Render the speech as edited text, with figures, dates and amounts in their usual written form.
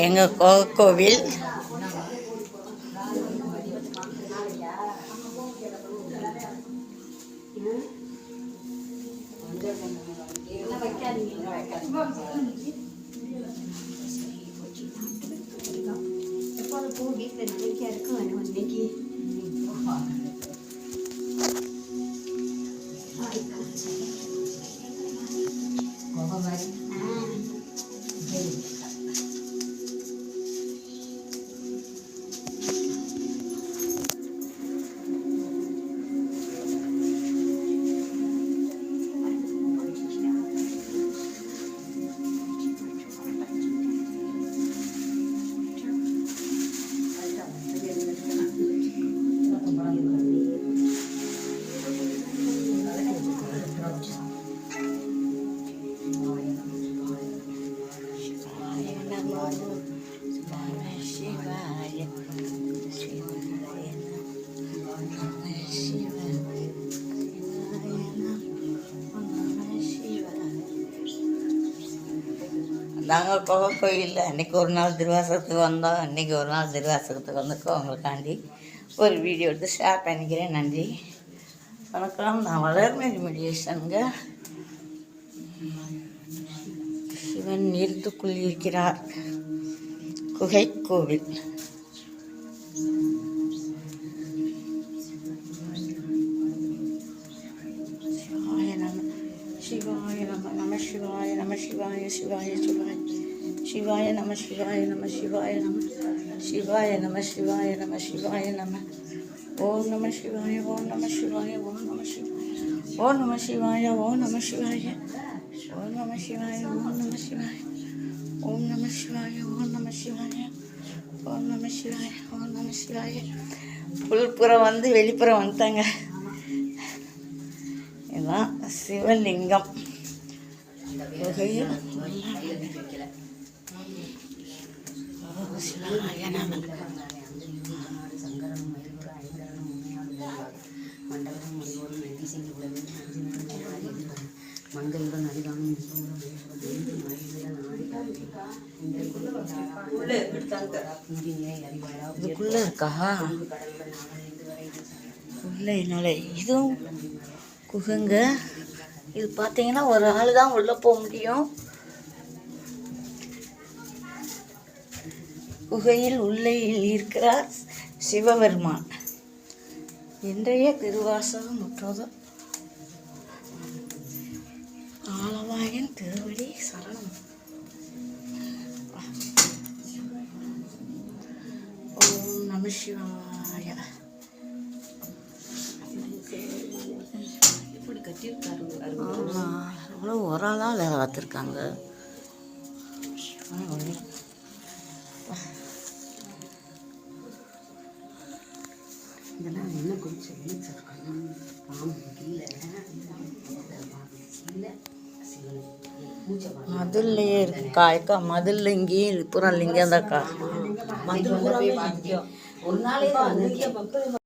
எங்கள் கோவில் நாங்கள் கோயிலில் அன்றைக்கி ஒரு நாள் திருவாசகத்துக்கு வந்தோம். அன்றைக்கி ஒரு நாள் திருவாசகத்துக்கு வந்துருக்கோம். உங்களுக்காண்டி ஒரு வீடியோ எடுத்து ஷேர் பண்ணிக்கிறேன். நன்றி, வணக்கம். நான் வளர்மதி மெடிடேஷனுங்க. சிவன் இருத்துக்குள் இருக்கிறார். குகை கோவில். சிவாய நம நம சிவாய நம சிவாய சிவாய சிவாய சிவாய நம சிவாய நம சிவாய நம சிவாய நம சிவாய நம சிவாய நம ஓம் நம சிவாய ஓம் நம சிவாய ஓம் நம சிவாய ஓம் நம சிவாய ஓம் நம சிவாய ஓம் நம சிவாய ஓம் நம சிவாய ஓம் நம சிவாய ஓம் நம சிவாய ஓம் நம சிவாய ஓம் நம சிவாய. உள்புறம் வந்து வெளிப்புறம் வந்துட்டாங்க. இதுதான் சிவலிங்கம். இதுக்குள்ள இருக்கா? உள்ள என்னால இதுவும் குகைங்க. இது பார்த்தீங்கன்னா ஒரு ஆள் தான் உள்ளே போக முடியும். குகையில் உள்ளே இருக்கிறார் சிவபெருமான். இன்றைய திருவாசகம் முற்றோதம். ஆலவாயின் திருவடி சரணம். ஓம் நம சிவாய. அவ்வளோ ஒரு ஆளாக வேலை பார்த்துருக்காங்க. இதெல்லாம் என்ன கொஞ்சம் மதுல்லையே இருக்குக்கா. அக்கா மதுல்ல இங்கேயும் புறம் இங்கே இருந்தாக்கா. ஒரு நாளைக்கு